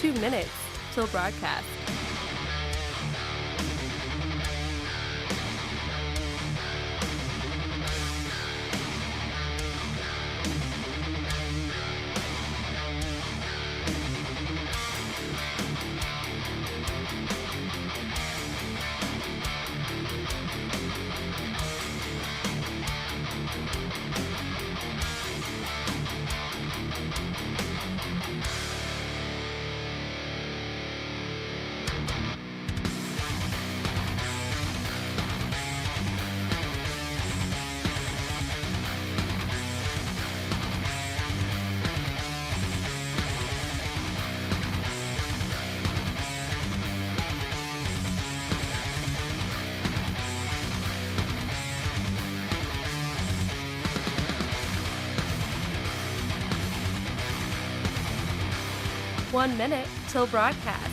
2 minutes till broadcast. One minute till broadcast.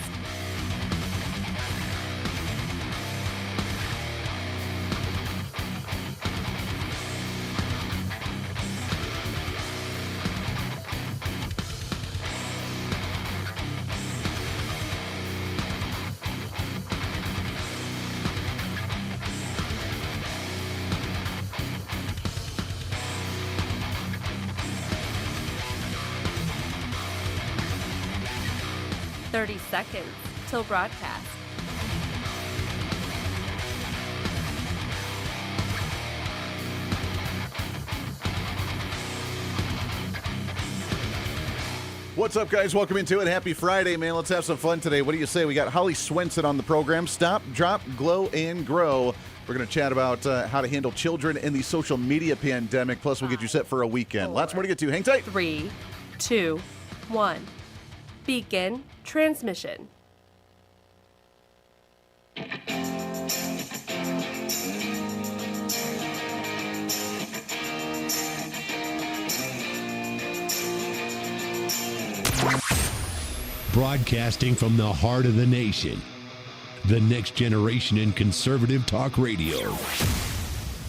Thirty seconds till broadcast. What's up, guys? Welcome into it. Happy Friday, man. Let's have some fun today. What do you say? We got Holly Swenson on the program. Stop, drop, glow, and grow. We're going to chat about how to handle children in the social media pandemic. Plus, we'll get you set for a weekend. Lots more to get to. Hang tight. 3, 2, 1. Begin transmission. Broadcasting from the heart of the nation, the next generation in conservative talk radio.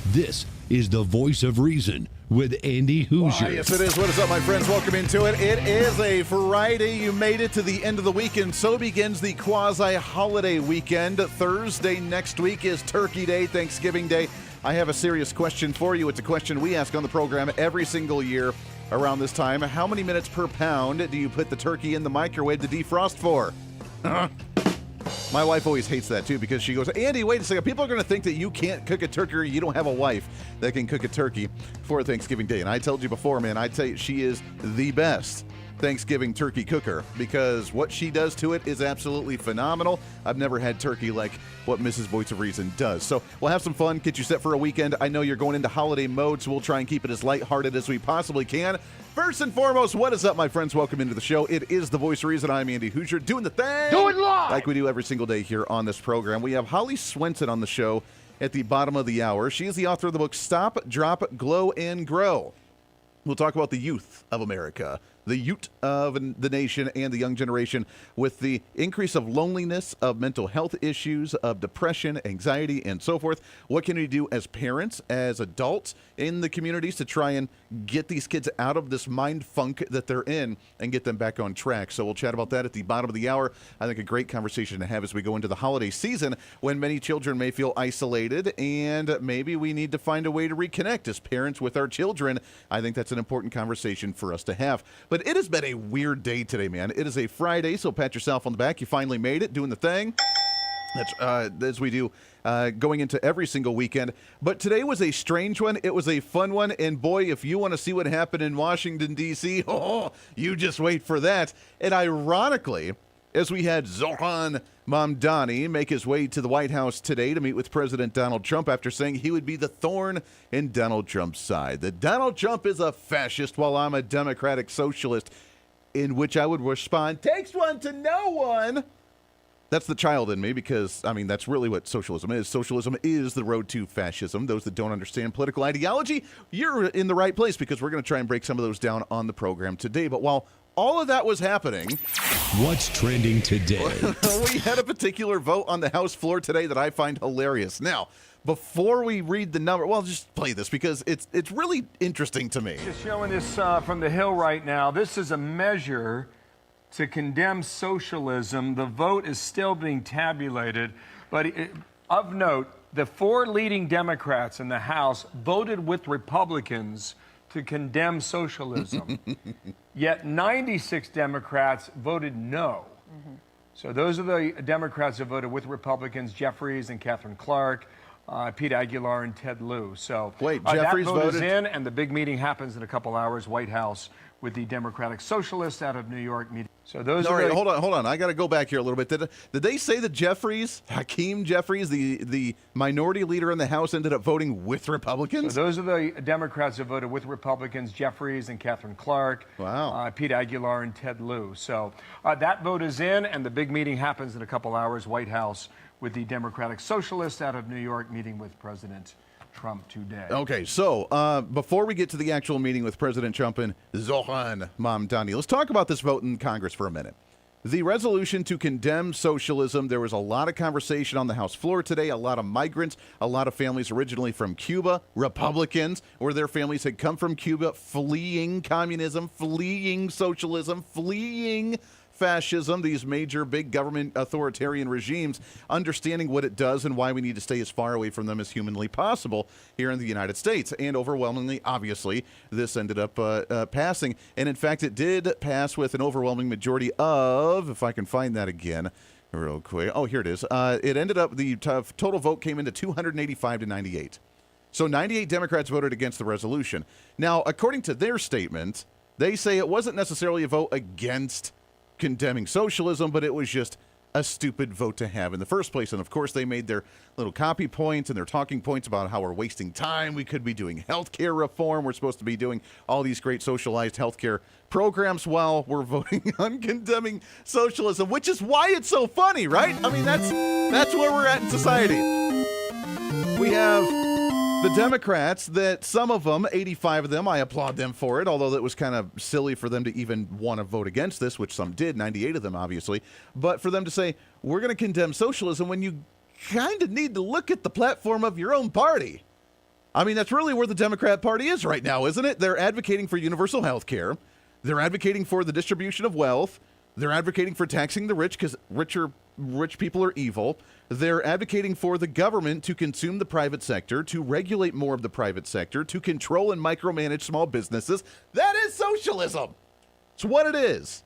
This is the Voice of Reason with Andy Hooser. Yes, it is. What is up, my friends? Welcome into it. It is a Friday. You made it to the end of the weekend. So begins the quasi-holiday weekend. Thursday next week is Turkey Day, Thanksgiving Day. I have a serious question for you. It's a question we ask on the program every single year around this time. How many minutes per pound do you put the turkey in the microwave to defrost for? My wife always hates that, too, because she goes, Andy, wait a second. People are going to think that you can't cook a turkey or you don't have a wife that can cook a turkey for Thanksgiving Day. And I told you before, man, I tell you, she is the best Thanksgiving turkey cooker because what she does to it is absolutely phenomenal. I've never had turkey like what Mrs. Voice of Reason does. So we'll have some fun, get you set for a weekend. I know you're going into holiday mode, so we'll try and keep it as lighthearted as we possibly can. First and foremost, what is up, my friends? Welcome into the show. It is the Voice of Reason. I'm Andy Hooser, doing the thing. Do it live! Like we do every single day here on this program. We have Holly Swenson on the show at the bottom of the hour. She is the author of the book Stop, Drop, Glow, and Grow. We'll talk about the youth of America, the youth of the nation, and the young generation with the increase of loneliness, of mental health issues, of depression, anxiety, and so forth. What can we do as parents, as adults in the communities to try and get these kids out of this mind funk that they're in and get them back on track? So we'll chat about that at the bottom of the hour. I think a great conversation to have as we go into the holiday season when many children may feel isolated and maybe we need to find a way to reconnect as parents with our children. I think that's an important conversation for us to have. But it has been a weird day today, man. It is a Friday, so pat yourself on the back. You finally made it, doing the thing. That's as we do going into every single weekend. But today was a strange one. It was a fun one. And boy, if you want to see what happened in Washington, D.C., you just wait for that. And ironically, as we had Zoran Mamdani make his way to the White House today to meet with President Donald Trump after saying he would be the thorn in Donald Trump's side. That Donald Trump is a fascist while I'm a democratic socialist, in which I would respond, takes one to know one. That's the child in me because, I mean, that's really what socialism is. Socialism is the road to fascism. Those that don't understand political ideology, you're in the right place because we're going to try and break some of those down on the program today. But while all of that was happening, what's trending today? We had a particular vote on the House floor today that I find hilarious. Now, before we read the number, well, just play this because it's really interesting to me. Just showing this from the Hill right now. This is a measure to condemn socialism. The vote is still being tabulated, but of note, the 4 leading Democrats in the House voted with Republicans to condemn socialism, yet 96 Democrats voted no. So those are the Democrats who voted with Republicans: Jeffries and Catherine Clark, Pete Aguilar and Ted Lieu. So wait, Jeffries that vote is in, and the big meeting happens in a couple hours, White House, with the Democratic Socialists out of New York meeting. So those All are right, hold on. I got to go back here a little bit. Did they say that Hakeem Jeffries, the minority leader in the House, ended up voting with Republicans? So those are the Democrats who voted with Republicans: Jeffries and Catherine Clark, wow, Pete Aguilar and Ted Lieu. So that vote is in, and the big meeting happens in a couple hours, White House, with the Democratic Socialists out of New York meeting with President Trump today. Okay, so before we get to the actual meeting with President Trump and Zoran Mamdani, let's talk about this vote in Congress for a minute. The resolution to condemn socialism, there was a lot of conversation on the House floor today, a lot of migrants, a lot of families originally from Cuba, Republicans, or their families had come from Cuba, fleeing communism, fleeing socialism, fleeing fascism, these major big government authoritarian regimes, understanding what it does and why we need to stay as far away from them as humanly possible here in the United States. And overwhelmingly, obviously, this ended up passing. And in fact, it did pass with an overwhelming majority of, if I can find that again real quick. Oh, here it is. It ended up, the total vote came into 285 to 98. So 98 Democrats voted against the resolution. Now, according to their statement, they say it wasn't necessarily a vote against condemning socialism, but it was just a stupid vote to have in the first place. And of course, they made their little copy points and their talking points about how we're wasting time. We could be doing healthcare reform. We're supposed to be doing all these great socialized healthcare programs while we're voting on condemning socialism, which is why it's so funny, right? I mean, that's where we're at in society. We have the Democrats that some of them, 85 of them, I applaud them for it, although it was kind of silly for them to even want to vote against this, which some did, 98 of them, obviously. But for them to say, we're going to condemn socialism when you kind of need to look at the platform of your own party. I mean, that's really where the Democrat Party is right now, isn't it? They're advocating for universal health care. They're advocating for the distribution of wealth. They're advocating for taxing the rich because rich people are evil. They're advocating for the government to consume the private sector, to regulate more of the private sector, to control and micromanage small businesses. That is socialism. It's what it is.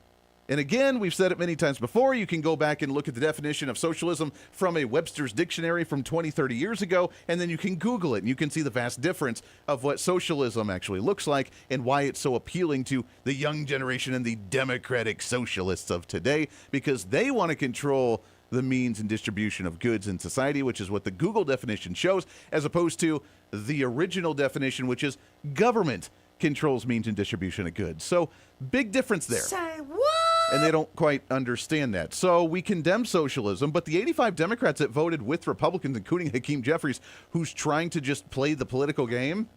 And again, we've said it many times before, you can go back and look at the definition of socialism from a Webster's dictionary from 20, 30 years ago, and then you can Google it, and you can see the vast difference of what socialism actually looks like and why it's so appealing to the young generation and the democratic socialists of today, because they want to control the means and distribution of goods in society, which is what the Google definition shows, as opposed to the original definition, which is government controls means and distribution of goods. So, big difference there. Say what? And they don't quite understand that. So we condemn socialism, but the 85 Democrats that voted with Republicans, including Hakeem Jeffries, who's trying to just play the political game,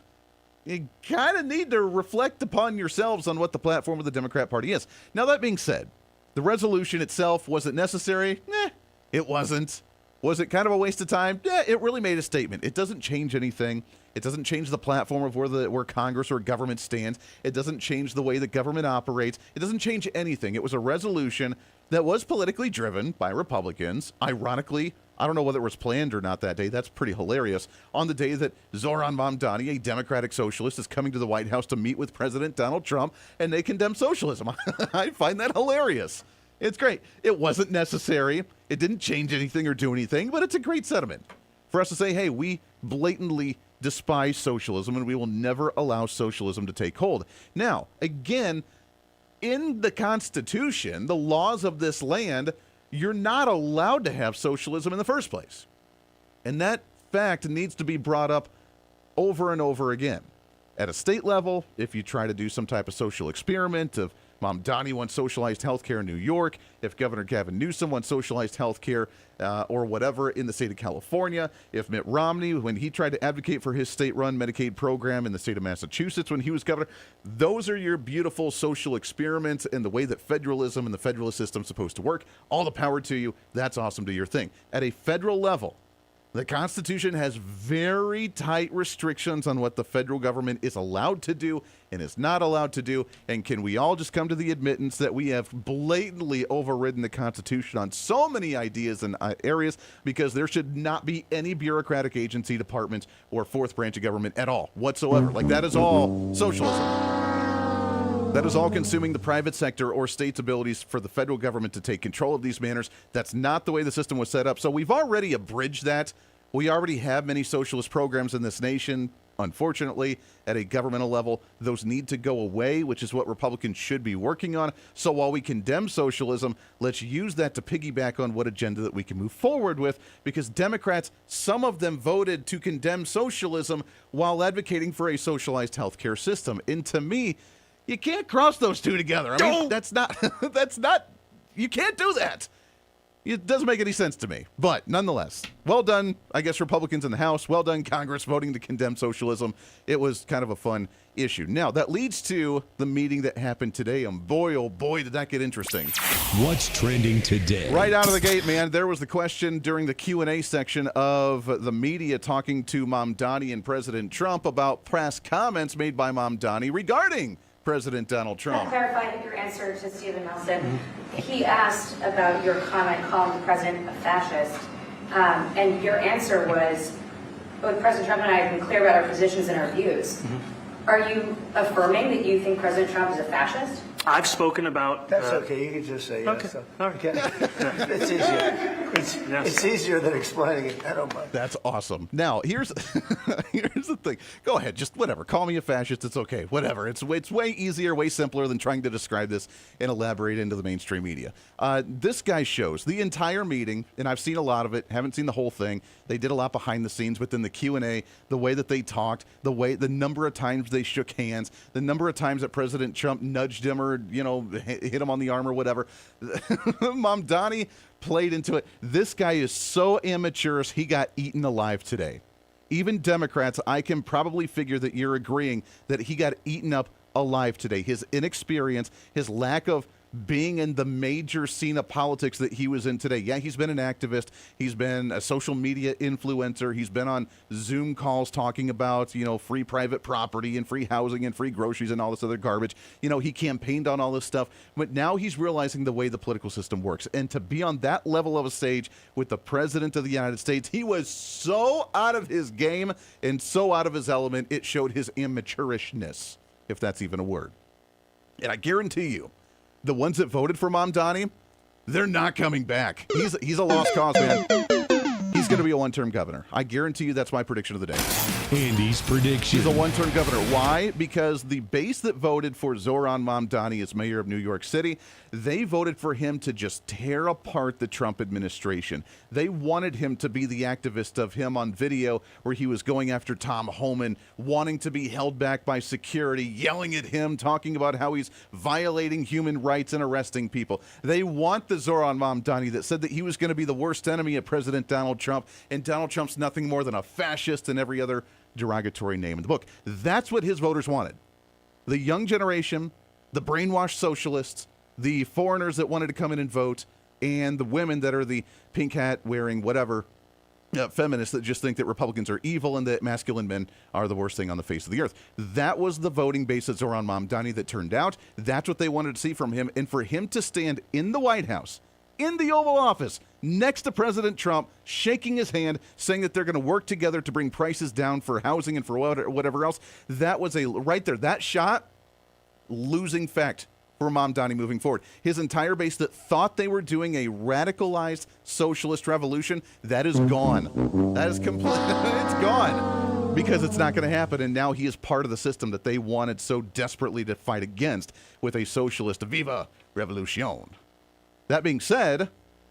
you kind of need to reflect upon yourselves on what the platform of the Democrat Party is. Now, that being said, the resolution itself, was it necessary? It wasn't. Was it kind of a waste of time? It really made a statement. It doesn't change anything. It doesn't change the platform of where Congress or government stands. It doesn't change the way the government operates. It doesn't change anything. It was a resolution that was politically driven by Republicans. Ironically, I don't know whether it was planned or not that day. That's pretty hilarious. On the day that Zoran Mamdani, a Democratic socialist, is coming to the White House to meet with President Donald Trump, and they condemn socialism. I find that hilarious. It's great. It wasn't necessary. It didn't change anything or do anything, but it's a great sentiment for us to say, hey, we blatantly despise socialism and we will never allow socialism to take hold. Now, again, in the Constitution, the laws of this land, you're not allowed to have socialism in the first place. And that fact needs to be brought up over and over again. At a state level, if you try to do some type of social experiment of Mamdani wants socialized health care in New York, if Governor Gavin Newsom wants socialized health care or whatever in the state of California, if Mitt Romney, when he tried to advocate for his state-run Medicaid program in the state of Massachusetts when he was governor, those are your beautiful social experiments and the way that federalism and the federalist system is supposed to work. All the power to you. That's awesome. Do your thing. At a federal level, The Constitution has very tight restrictions on what the federal government is allowed to do and is not allowed to do. And can we all just come to the admittance that we have blatantly overridden the Constitution on so many ideas and areas, because there should not be any bureaucratic agency, department, or fourth branch of government at all whatsoever. Like, that is all socialism. That is all consuming the private sector or states' abilities for the federal government to take control of these matters. That's not the way the system was set up. So we've already abridged that. We already have many socialist programs in this nation. Unfortunately, at a governmental level, those need to go away, which is what Republicans should be working on. So while we condemn socialism, let's use that to piggyback on what agenda that we can move forward with, because Democrats, some of them voted to condemn socialism while advocating for a socialized healthcare system. And to me, you can't cross those two together. I mean, that's not, you can't do that. It doesn't make any sense to me. But nonetheless, well done, I guess, Republicans in the House. Well done, Congress, voting to condemn socialism. It was kind of a fun issue. Now, that leads to the meeting that happened today. And boy, oh boy, did that get interesting. What's trending today? Right out of the gate, man, there was the question during the Q&A section of the media talking to Mamdani and President Trump about press comments made by Mamdani regarding President Donald Trump. Clarify your answer to Stephen Nelson. He asked about your comment calling the president a fascist, and your answer was, both President Trump and I have been clear about our positions and our views. Are you affirming that you think President Trump is a fascist? I've spoken about... That's okay. You can just say yes. Okay. So. All right. Okay. It's easier. It's easier than explaining it. I don't mind. That's awesome. Now, here's here's the thing. Go ahead. Just whatever. Call me a fascist. It's okay. Whatever. It's way easier, way simpler than trying to describe this and elaborate into the mainstream media. This guy shows the entire meeting, and I've seen a lot of it. Haven't seen the whole thing. They did a lot behind the scenes within the Q&A, the way that they talked, the number of times they shook hands, the number of times that President Trump nudged him or, hit him on the arm or whatever. Mamdani played into it. This guy is so immature, he got eaten alive today. Even Democrats, I can probably figure that you're agreeing that he got eaten up alive today. His inexperience, his lack of being in the major scene of politics that he was in today. Yeah, he's been an activist. He's been a social media influencer. He's been on Zoom calls talking about, free private property and free housing and free groceries and all this other garbage. He campaigned on all this stuff, but now he's realizing the way the political system works. And to be on that level of a stage with the president of the United States, he was so out of his game and so out of his element, it showed his immaturishness, if that's even a word. And I guarantee you, the ones that voted for Mamdani, they're not coming back. He's a lost cause, man. He's going to be a one-term governor. I guarantee you that's my prediction of the day. Andy's prediction. He's a one-term governor. Why? Because the base that voted for Zoran Mamdani as mayor of New York City, they voted for him to just tear apart the Trump administration. They wanted him to be the activist of him on video where he was going after Tom Homan, wanting to be held back by security, yelling at him, talking about how he's violating human rights and arresting people. They want the Zoran Mamdani that said that he was going to be the worst enemy of President Donald Trump, and Donald Trump's nothing more than a fascist and every other derogatory name in the book. That's what his voters wanted. The young generation, the brainwashed socialists, the foreigners that wanted to come in and vote, and the women that are the pink hat wearing whatever feminists that just think that Republicans are evil and that masculine men are the worst thing on the face of the earth. That was the voting base of Zoran Mamdani that turned out. That's what they wanted to see from him. And for him to stand in the White House, in the Oval Office, next to President Trump, shaking his hand, saying that they're going to work together to bring prices down for housing and for whatever else, that was right there. That shot, losing fact for Mamdani moving forward. His entire base that thought they were doing a radicalized socialist revolution, that is gone. That is complete. It's gone because it's not going to happen. And now he is part of the system that they wanted so desperately to fight against with a socialist Viva Revolution. That being said,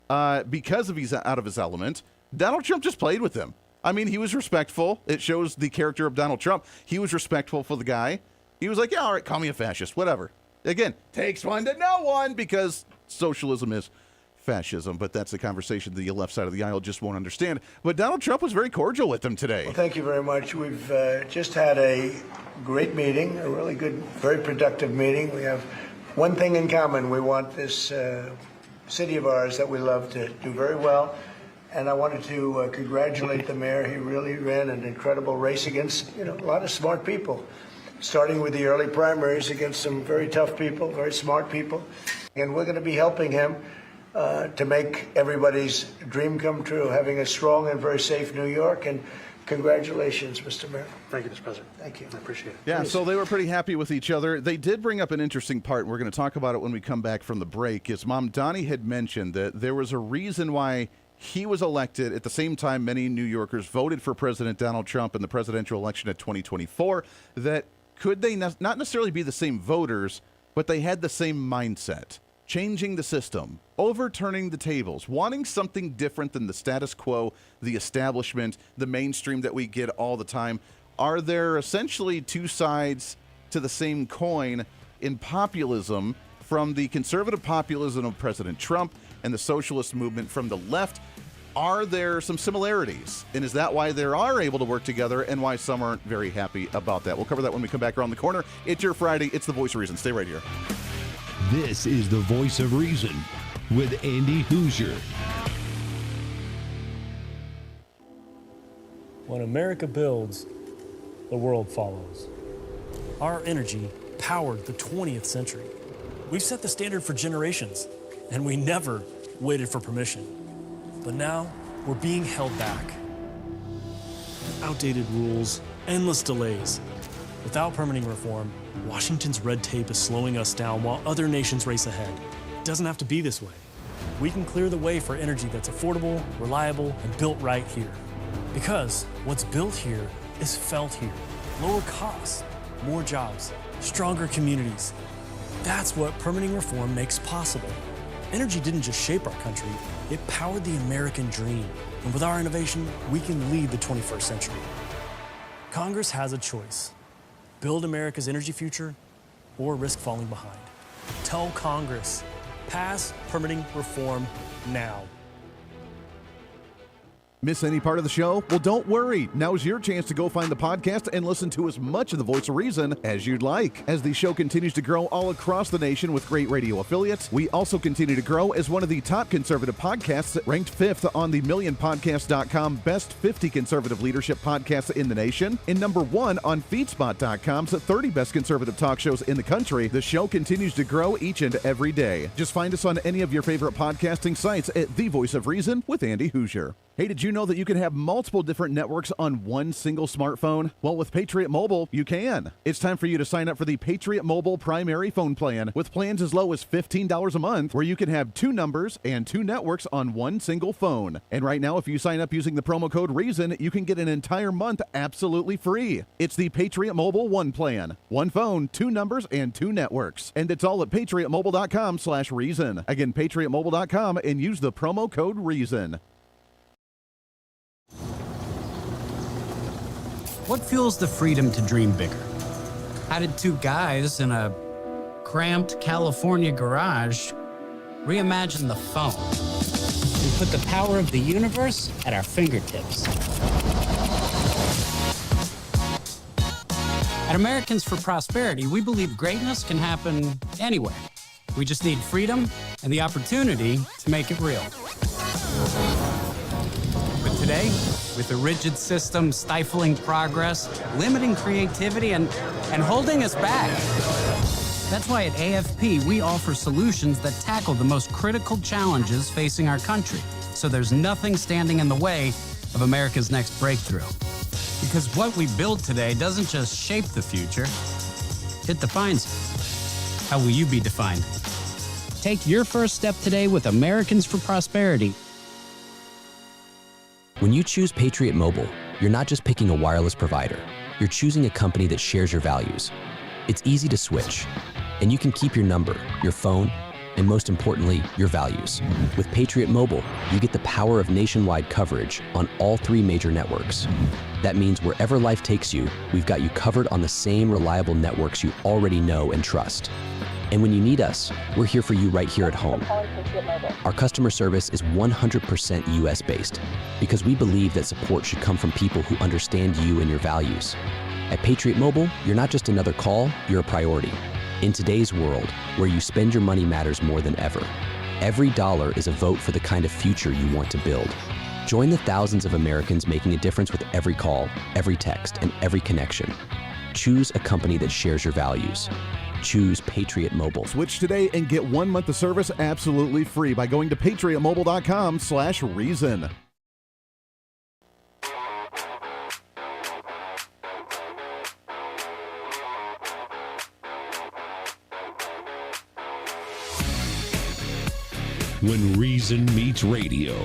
because he's out of his element, Donald Trump just played with him. I mean, he was respectful. It shows the character of Donald Trump. He was respectful for the guy. He was like, yeah, all right, call me a fascist, whatever. Again, takes one to know one because socialism is fascism, but that's a conversation the left side of the aisle just won't understand. But Donald Trump was very cordial with them today. Well, thank you very much. We've just had a great meeting, a really good, very productive meeting. We have one thing in common. We want this city of ours that we love to do very well. And I wanted to congratulate the mayor. He really ran an incredible race against, a lot of smart people, starting with the early primaries against some very tough people, very smart people. And we're going to be helping him to make everybody's dream come true, having a strong and very safe New York. And congratulations, Mr. Mayor. Thank you, Mr. President. Thank you. I appreciate it. Yeah, so they were pretty happy with each other. They did bring up an interesting part, and we're going to talk about it when we come back from the break. Is Mom Donnie had mentioned that there was a reason why he was elected at the same time many New Yorkers voted for President Donald Trump in the presidential election of 2024, that could they not necessarily be the same voters, but they had the same mindset. Changing the system, overturning the tables, wanting something different than the status quo, the establishment, the mainstream that we get all the time. Are there essentially two sides to the same coin in populism, from the conservative populism of President Trump and the socialist movement from the left? Are there some similarities? And is that why they are able to work together, and why some aren't very happy about that? We'll cover that when we come back around the corner. It's your Friday. It's the Voice of Reason. Stay right here. This is the Voice of Reason with Andy Hooser. When America builds, the world follows. Our energy powered the 20th century. We've set the standard for generations, and we never waited for permission. But now, we're being held back. Outdated rules, endless delays. Without permitting reform, Washington's red tape is slowing us down while other nations race ahead. It doesn't have to be this way. We can clear the way for energy that's affordable, reliable, and built right here. Because what's built here is felt here. Lower costs, more jobs, stronger communities. That's what permitting reform makes possible. Energy didn't just shape our country, it powered the American dream. And with our innovation, we can lead the 21st century. Congress has a choice. Build America's energy future or risk falling behind. Tell Congress, pass permitting reform now. Miss any part of the show? Well, don't worry. Now's your chance to go find the podcast and listen to as much of the Voice of Reason as you'd like. As the show continues to grow all across the nation with great radio affiliates, we also continue to grow as one of the top conservative podcasts, ranked 5th on the MillionPodcast.com Best 50 Conservative Leadership Podcasts in the nation, and number 1 on FeedSpot.com's 30 Best Conservative Talk Shows in the country. The show continues to grow each and every day. Just find us on any of your favorite podcasting sites at The Voice of Reason with Andy Hooser. Hey, did you know that you can have multiple different networks on one single smartphone? Well, with Patriot Mobile, you can. It's time for you to sign up for the Patriot Mobile primary phone plan with plans as low as $15 a month, where you can have 2 numbers and 2 networks on one single phone. And right now, if you sign up using the promo code REASON, you can get an entire month absolutely free. It's the Patriot Mobile One plan. 1 phone, 2 numbers, and 2 networks. And it's all at patriotmobile.com/reason. Again, patriotmobile.com, and use the promo code REASON. What fuels the freedom to dream bigger? How did 2 guys in a cramped California garage reimagine the phone and put the power of the universe at our fingertips? At Americans for Prosperity, we believe greatness can happen anywhere. We just need freedom and the opportunity to make it real. But today, with a rigid system stifling progress, limiting creativity, and holding us back. That's why at AFP, we offer solutions that tackle the most critical challenges facing our country, so there's nothing standing in the way of America's next breakthrough. Because what we build today doesn't just shape the future, it defines it. How will you be defined? Take your first step today with Americans for Prosperity. When you choose Patriot Mobile, you're not just picking a wireless provider. You're choosing a company that shares your values. It's easy to switch, and you can keep your number, your phone, and most importantly, your values. With Patriot Mobile, you get the power of nationwide coverage on all 3 major networks. That means wherever life takes you, we've got you covered on the same reliable networks you already know and trust. And when you need us, we're here for you right here at home. Our customer service is 100% US-based because we believe that support should come from people who understand you and your values. At Patriot Mobile, you're not just another call, you're a priority. In today's world, where you spend your money matters more than ever, every dollar is a vote for the kind of future you want to build. Join the thousands of Americans making a difference with every call, every text, and every connection. Choose a company that shares your values. Choose Patriot Mobile. Switch today and get 1 month of service absolutely free by going to patriotmobile.com/reason. When reason meets radio.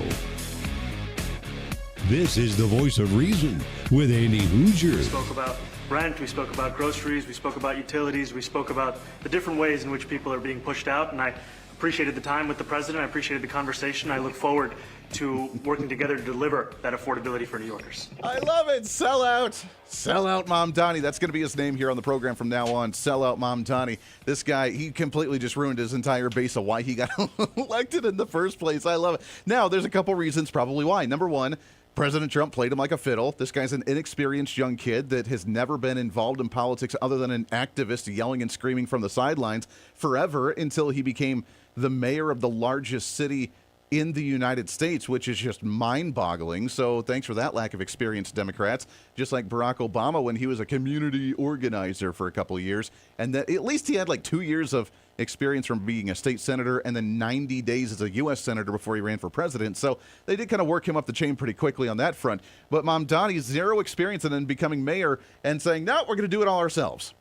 This is the voice of reason with Andy Hooser. We spoke about rent, we spoke about groceries, we spoke about utilities, we spoke about the different ways in which people are being pushed out, and I appreciated the time with the president, I appreciated the conversation. I look forward to working together to deliver that affordability for New Yorkers. I love it. Sell out. Sell out Mom Donnie. That's going to be his name here on the program from now on. Sell out Mom Donnie. This guy, he completely just ruined his entire base of why he got elected in the first place. I love it. Now, there's a couple reasons probably why. Number one, President Trump played him like a fiddle. This guy's an inexperienced young kid that has never been involved in politics other than an activist yelling and screaming from the sidelines forever until he became the mayor of the largest city in the United States, which is just mind-boggling. So thanks for that lack of experience, Democrats. Just like Barack Obama when he was a community organizer for a couple of years. And that at least he had like 2 years of experience from being a state senator and then 90 days as a U.S. senator before he ran for president. So they did kind of work him up the chain pretty quickly on that front. But Mamdani, zero experience and then becoming mayor and saying, no, we're going to do it all ourselves.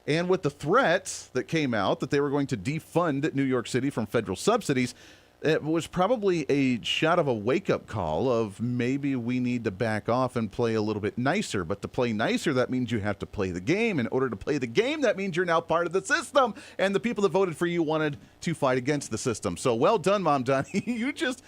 And with the threat that came out that they were going to defund New York City from federal subsidies, it was probably a shot of a wake-up call of maybe we need to back off and play a little bit nicer. But to play nicer, that means you have to play the game. In order to play the game, that means you're now part of the system. And the people that voted for you wanted to fight against the system. So well done, Mom Donnie. You just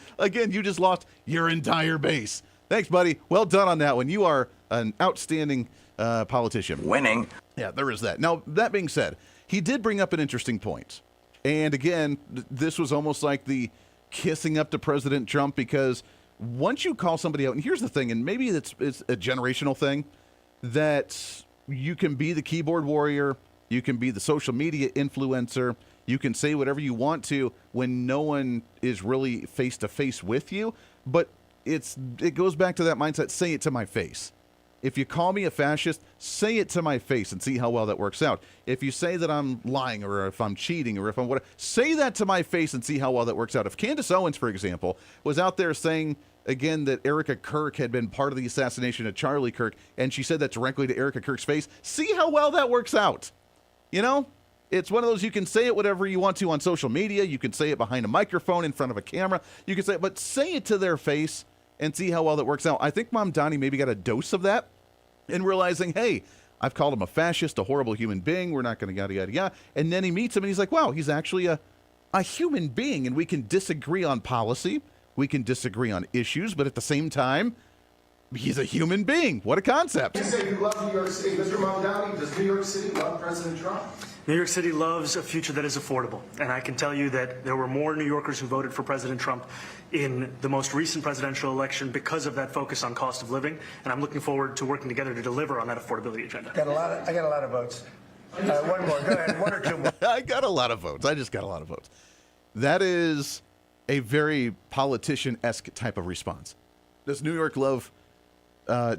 lost your entire base. Thanks, buddy. Well done on that one. You are an outstanding politician. Winning. Yeah, there is that. Now, that being said, he did bring up an interesting point. And again, this was almost like the kissing up to President Trump, because once you call somebody out, and here's the thing, and maybe it's a generational thing, that you can be the keyboard warrior, you can be the social media influencer, you can say whatever you want to when no one is really face-to-face with you, but it goes back to that mindset, say it to my face. If you call me a fascist, say it to my face and see how well that works out. If you say that I'm lying or if I'm cheating or if I'm whatever, say that to my face and see how well that works out. If Candace Owens, for example, was out there saying, again, that Erica Kirk had been part of the assassination of Charlie Kirk, and she said that directly to Erica Kirk's face, see how well that works out. You know? It's one of those, you can say it whatever you want to on social media. You can say it behind a microphone in front of a camera. You can say it, but say it to their face and see how well that works out. I think Mom Donnie maybe got a dose of that in realizing, hey, I've called him a fascist, a horrible human being. We're not going to yada, yada, yada. And then he meets him and he's like, wow, he's actually a human being. And we can disagree on policy. We can disagree on issues. But at the same time, he's a human being. What a concept. You say you love New York City. Mr. Mamdani, does New York City love President Trump? New York City loves a future that is affordable. And I can tell you that there were more New Yorkers who voted for President Trump in the most recent presidential election because of that focus on cost of living. And I'm looking forward to working together to deliver on that affordability agenda. I got a lot of votes. One more. Go ahead. One or two more. I got a lot of votes. I just got a lot of votes. That is a very politician-esque type of response. Does New York love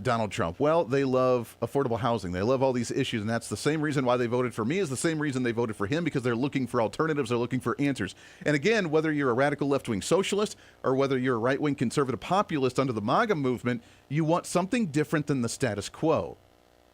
Donald Trump? Well, they love affordable housing. They love all these issues, and that's the same reason why they voted for me is the same reason they voted for him, because they're looking for alternatives. They're looking for answers. And again, whether you're a radical left-wing socialist or whether you're a right-wing conservative populist under the MAGA movement, you want something different than the status quo.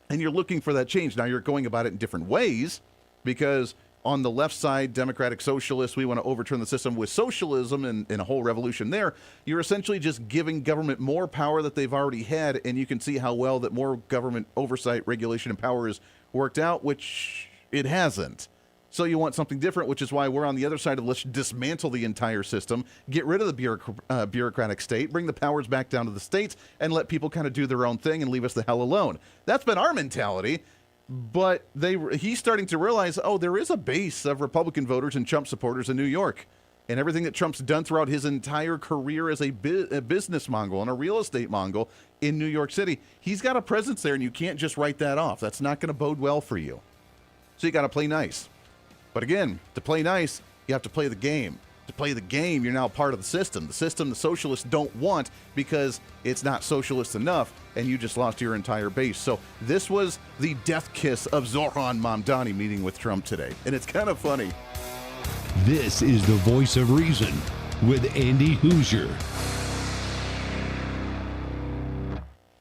And you're looking for that change. Now, you're going about it in different ways, because on the left side, democratic socialists, we want to overturn the system with socialism and a whole revolution there. You're essentially just giving government more power that they've already had, and you can see how well that more government oversight, regulation, and power has worked out, which it hasn't. So you want something different, which is why we're on the other side of let's dismantle the entire system, get rid of the bureaucratic state, bring the powers back down to the states, and let people kind of do their own thing and leave us the hell alone. That's been our mentality. But he's starting to realize, oh, there is a base of Republican voters and Trump supporters in New York. And everything that Trump's done throughout his entire career as a business Mongol and a real estate Mongol in New York City, he's got a presence there, and you can't just write that off. That's not going to bode well for you. So you got to play nice. But again, to play nice, you have to play the game. to play the game, you're now part of the system the socialists don't want because it's not socialist enough, and you just lost your entire base. So this was the death kiss of Zohran Mamdani meeting with Trump today, and it's kind of funny. This is the Voice of Reason with Andy Hooser.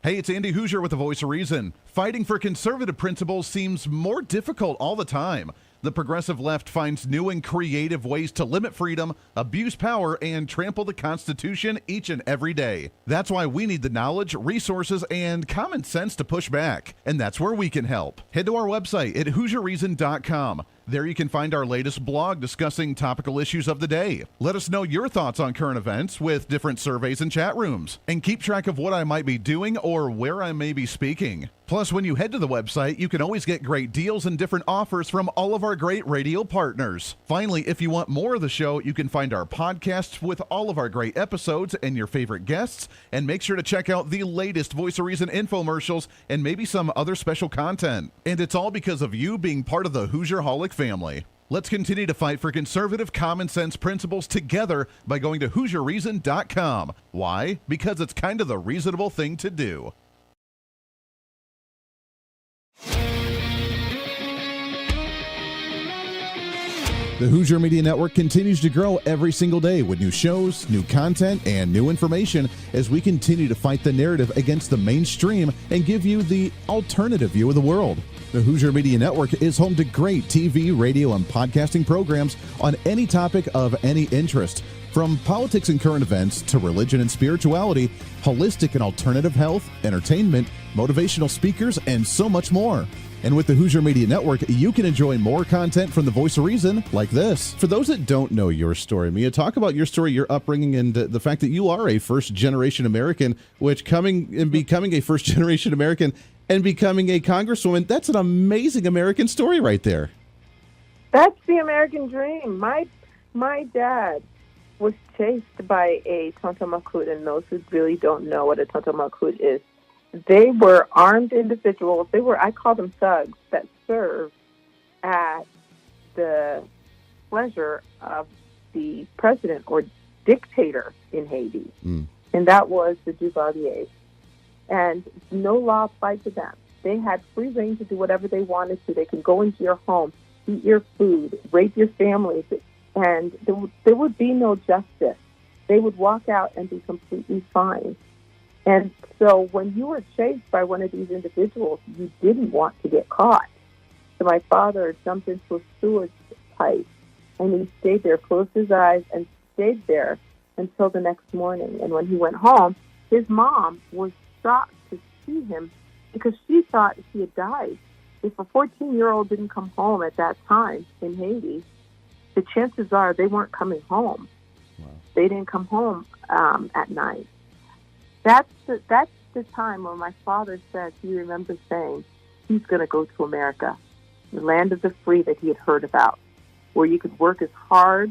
Hey, it's Andy Hooser with the Voice of Reason. Fighting for conservative principles seems more difficult all the time. The progressive left finds new and creative ways to limit freedom, abuse power, and trample the Constitution each and every day. That's why we need the knowledge, resources, and common sense to push back. And that's where we can help. Head to our website at HooserReason.com. There you can find our latest blog discussing topical issues of the day. Let us know your thoughts on current events with different surveys and chat rooms. And keep track of what I might be doing or where I may be speaking. Plus, when you head to the website, you can always get great deals and different offers from all of our great radio partners. Finally, if you want more of the show, you can find our podcasts with all of our great episodes and your favorite guests. And make sure to check out the latest Voice of Reason infomercials and maybe some other special content. And it's all because of you being part of the Hoosier-holic family. Let's continue to fight for conservative common sense principles together by going to HooserReason.com. Why? Because it's kind of the reasonable thing to do. The Hoosier Media Network continues to grow every single day with new shows, new content, and new information as we continue to fight the narrative against the mainstream and give you the alternative view of the world. The Hoosier Media Network is home to great TV, radio, and podcasting programs on any topic of any interest. From politics and current events to religion and spirituality, holistic and alternative health, entertainment, motivational speakers, and so much more. And with the Hoosier Media Network, you can enjoy more content from the Voice of Reason like this. For those that don't know your story, Mia, talk about your story, your upbringing, and the fact that you are a first-generation American, which becoming a first-generation American and becoming a congresswoman, that's an amazing American story right there. That's the American dream. My dad was chased by a Tonto Macoute, and those who really don't know what a Tonto Macoute is, they were armed individuals. I call them thugs that served at the pleasure of the president or dictator in Haiti. And that was the Duvaliers. And no law applied to them. They had free reign to do whatever they wanted to. They could go into your home, eat your food, rape your families, and there would be no justice. They would walk out and be completely fine. And so when you were chased by one of these individuals, you didn't want to get caught. So my father jumped into a sewage pipe, and he stayed there, closed his eyes, and stayed there until the next morning. And when he went home, his mom was shocked to see him because she thought he had died. If a 14-year-old didn't come home at that time in Haiti, the chances are they weren't coming home. Wow. They didn't come home at night. That's the time when my father said he remembers saying he's going to go to America, the land of the free that he had heard about, where you could work as hard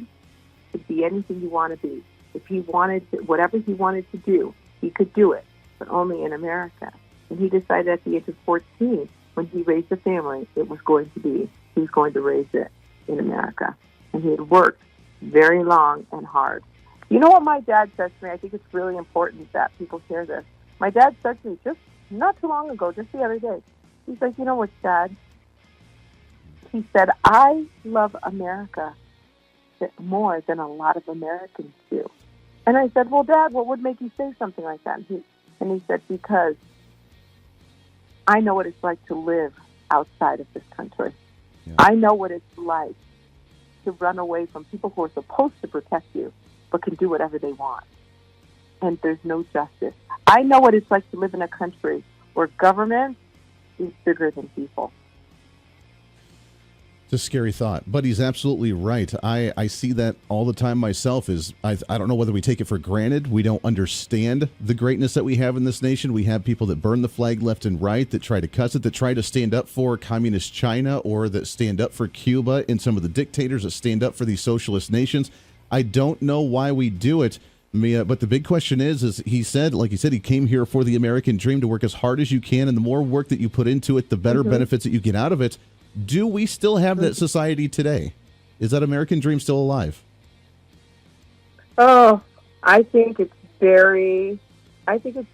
to be anything you want to be. If he wanted to, whatever he wanted to do, he could do it, but only in America. And he decided at the age of 14, when he raised a family, he was going to raise it in America. And he had worked very long and hard. You know what my dad said to me? I think it's really important that people hear this. My dad said to me just not too long ago, just the other day, he's like, you know what, Dad? He said, I love America more than a lot of Americans do. And I said, well, Dad, what would make you say something like that? And he said, because I know what it's like to live outside of this country. Yeah. I know what it's like to run away from people who are supposed to protect you, but can do whatever they want. And there's no justice. I know what it's like to live in a country where government is bigger than people. It's a scary thought, but he's absolutely right. I see that all the time myself. I don't know whether we take it for granted. We don't understand the greatness that we have in this nation. We have people that burn the flag left and right, that try to cuss it, that try to stand up for communist China, or that stand up for Cuba, and some of the dictators that stand up for these socialist nations. I don't know why we do it, Mia, but the big question is he said, like he said, he came here for the American dream, to work as hard as you can, and the more work that you put into it, the better benefits that you get out of it. Do we still have that society today? Is that American dream still alive? Oh, I think it's very. I think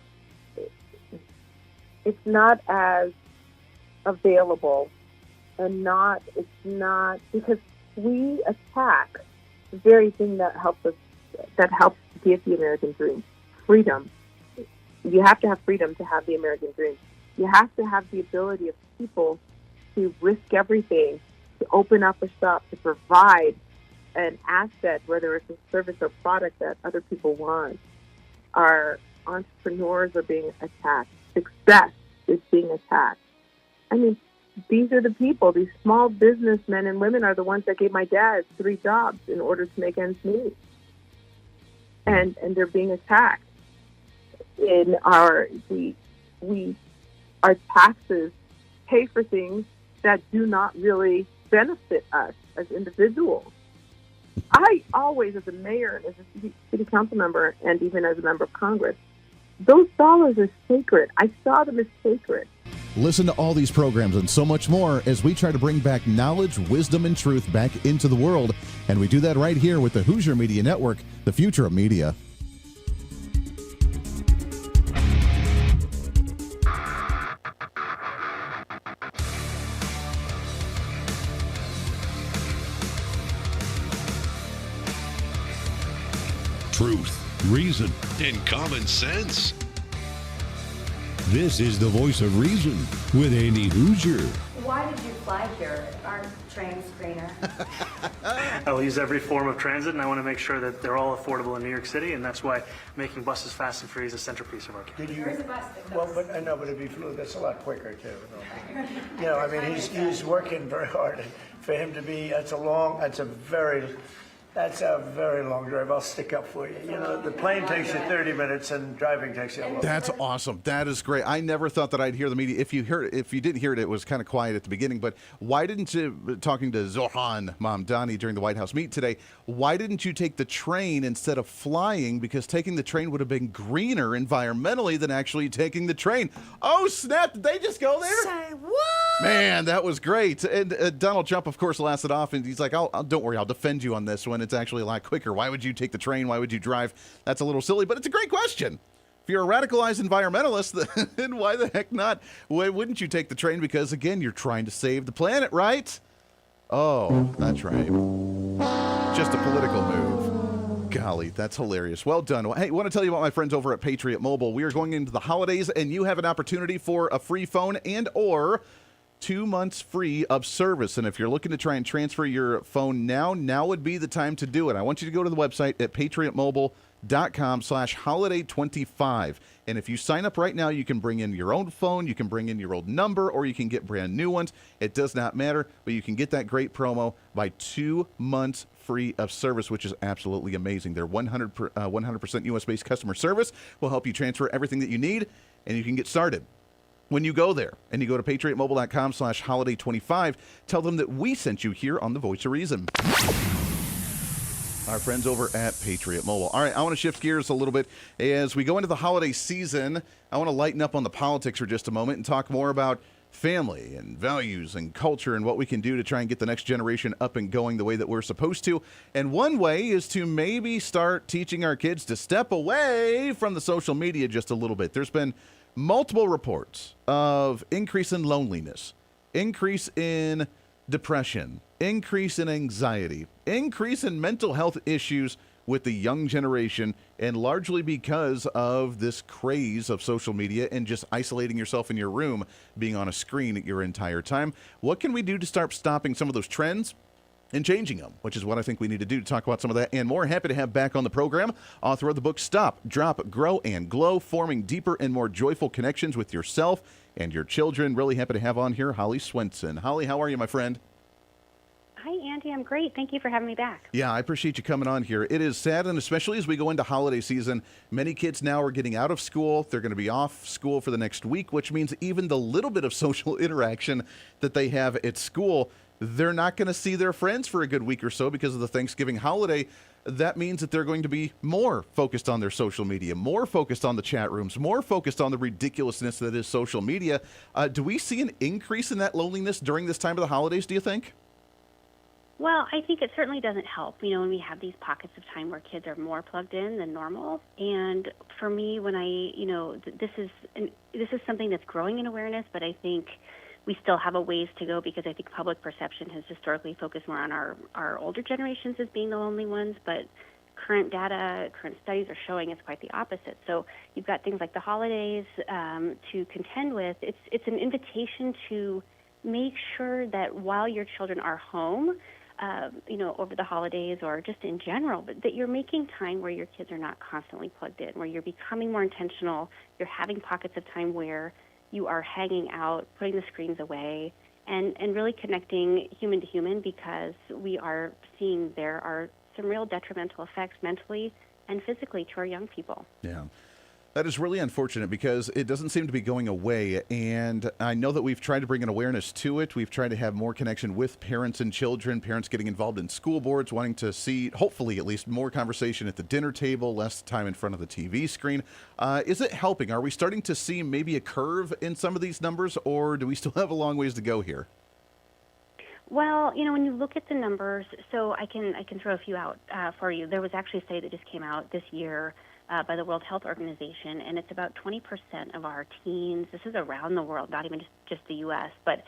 it's not as available, and it's not because we attack the very thing that helps give the American dream, freedom. You have to have freedom to have the American dream. You have to have the ability of people to risk everything, to open up a shop, to provide an asset, whether it's a service or product that other people want. Our entrepreneurs are being attacked. Success is being attacked. I mean, these are the people, these small businessmen and women are the ones that gave my dad 3 jobs in order to make ends meet. And they're being attacked. Our taxes pay for things that do not really benefit us as individuals. I always, as a mayor, as a city council member, and even as a member of Congress, those dollars are sacred. I saw them as sacred. Listen to all these programs and so much more as we try to bring back knowledge, wisdom, and truth back into the world. And we do that right here with the Hooser Media Network, the future of media. Truth, reason, and common sense. This is the voice of reason with Andy Hooser. Why did you fly here? Aren't trains greener? I will use every form of transit, and I want to make sure that they're all affordable in New York City, and that's why making buses fast and free is a centerpiece of our campaign. Where's the bus that Well, goes? but I know, but it'd be fluid. That's a lot quicker too. You know, I mean, he's working very hard. For him to be, that's a very long drive. I'll stick up for you. You know, the plane takes you 30 minutes and driving takes you a little. That's awesome. That is great. I never thought that I'd hear the media. If you did hear it, it was kind of quiet at the beginning. But why didn't you, talking to Zohan Mamdani during the White House meet today, why didn't you take the train instead of flying? Because taking the train would have been greener environmentally than actually taking the train. Oh, snap. Did they just go there? Say what? Man, that was great. And Donald Trump, of course, lasted off, and he's like, don't worry, I'll defend you on this one. It's actually a lot quicker. Why would you take the train? Why would you drive? That's a little silly, but it's a great question. If you're a radicalized environmentalist, then why the heck not? Why wouldn't you take the train? Because, again, you're trying to save the planet, right? Oh, that's right. Just a political move. Golly, that's hilarious. Well done. Hey, I want to tell you about my friends over at Patriot Mobile. We are going into the holidays, and you have an opportunity for a free phone and or 2 months free of service. And if you're looking to try and transfer your phone now would be the time to do it. I want you to go to the website at patriotmobile.com/holiday25. And if you sign up right now, you can bring in your own phone, you can bring in your old number, or you can get brand new ones. It does not matter, but you can get that great promo by 2 months free of service, which is absolutely amazing. Their 100% US-based customer service will help you transfer everything that you need, and you can get started. When you go there and you go to patriotmobile.com/holiday25, tell them that we sent you here on the Voice of Reason. Our friends over at Patriot Mobile. All right, I want to shift gears a little bit. As we go into the holiday season, I want to lighten up on the politics for just a moment and talk more about family and values and culture and what we can do to try and get the next generation up and going the way that we're supposed to. And one way is to maybe start teaching our kids to step away from the social media just a little bit. There's been multiple reports of increase in loneliness, increase in depression, increase in anxiety, increase in mental health issues with the young generation, and largely because of this craze of social media and just isolating yourself in your room, being on a screen your entire time. What can we do to start stopping some of those trends and changing them, which is what I think we need to do to talk about some of that and more. Happy to have back on the program author of the book Stop, Drop, Grow, and Glow, Forming Deeper and More Joyful Connections with Yourself and Your Children. Really happy to have on here Holly Swenson. Holly, how are you, my friend? Hi, Andy. I'm great. Thank you for having me back. Yeah, I appreciate you coming on here. It is sad, and especially as we go into holiday season, many kids now are getting out of school. They're going to be off school for the next week, which means even the little bit of social interaction that they have at school, they're not going to see their friends for a good week or so because of the Thanksgiving holiday. That means that they're going to be more focused on their social media, more focused on the chat rooms, more focused on the ridiculousness that is social media. Do we see an increase in that loneliness during this time of the holidays, do you think? Well, I think it certainly doesn't help, when we have these pockets of time where kids are more plugged in than normal. And for me, when this is something that's growing in awareness, but I think we still have a ways to go because I think public perception has historically focused more on our older generations as being the lonely ones, but current data, current studies are showing it's quite the opposite. So you've got things like the holidays to contend with. It's an invitation to make sure that while your children are home, over the holidays or just in general, but that you're making time where your kids are not constantly plugged in, where you're becoming more intentional, you're having pockets of time where you are hanging out, putting the screens away, and really connecting human to human, because we are seeing there are some real detrimental effects mentally and physically to our young people. Yeah. That is really unfortunate because it doesn't seem to be going away, and I know that we've tried to bring an awareness to it. We've tried to have more connection with parents and children, parents getting involved in school boards, wanting to see, hopefully at least, more conversation at the dinner table, less time in front of the TV screen. Is it helping? Are we starting to see maybe a curve in some of these numbers, or do we still have a long ways to go here? Well, when you look at the numbers, so I can throw a few out for you. There was actually a study that just came out this year by the World Health Organization, and it's about 20% of our teens, this is around the world, not even just the U.S., but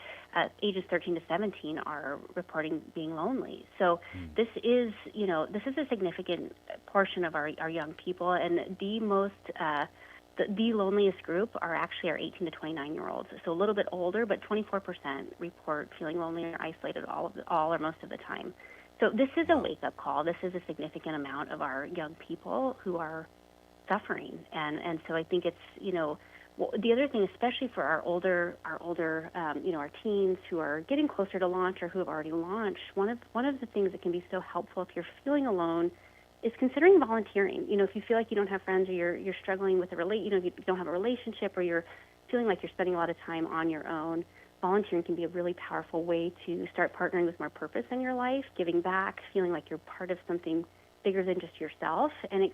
ages 13 to 17 are reporting being lonely. So this is a significant portion of our young people, and the most, the loneliest group are actually our 18 to 29-year-olds. So a little bit older, but 24% report feeling lonely or isolated all or most of the time. So this is a wake-up call. This is a significant amount of our young people who are suffering, and so I think it's the other thing, especially for our older our teens who are getting closer to launch or who have already launched. One of the things that can be so helpful if you're feeling alone is considering volunteering. If you feel like you don't have friends, or you're struggling with if you don't have a relationship, or you're feeling like you're spending a lot of time on your own, volunteering can be a really powerful way to start partnering with more purpose in your life, giving back, feeling like you're part of something bigger than just yourself, and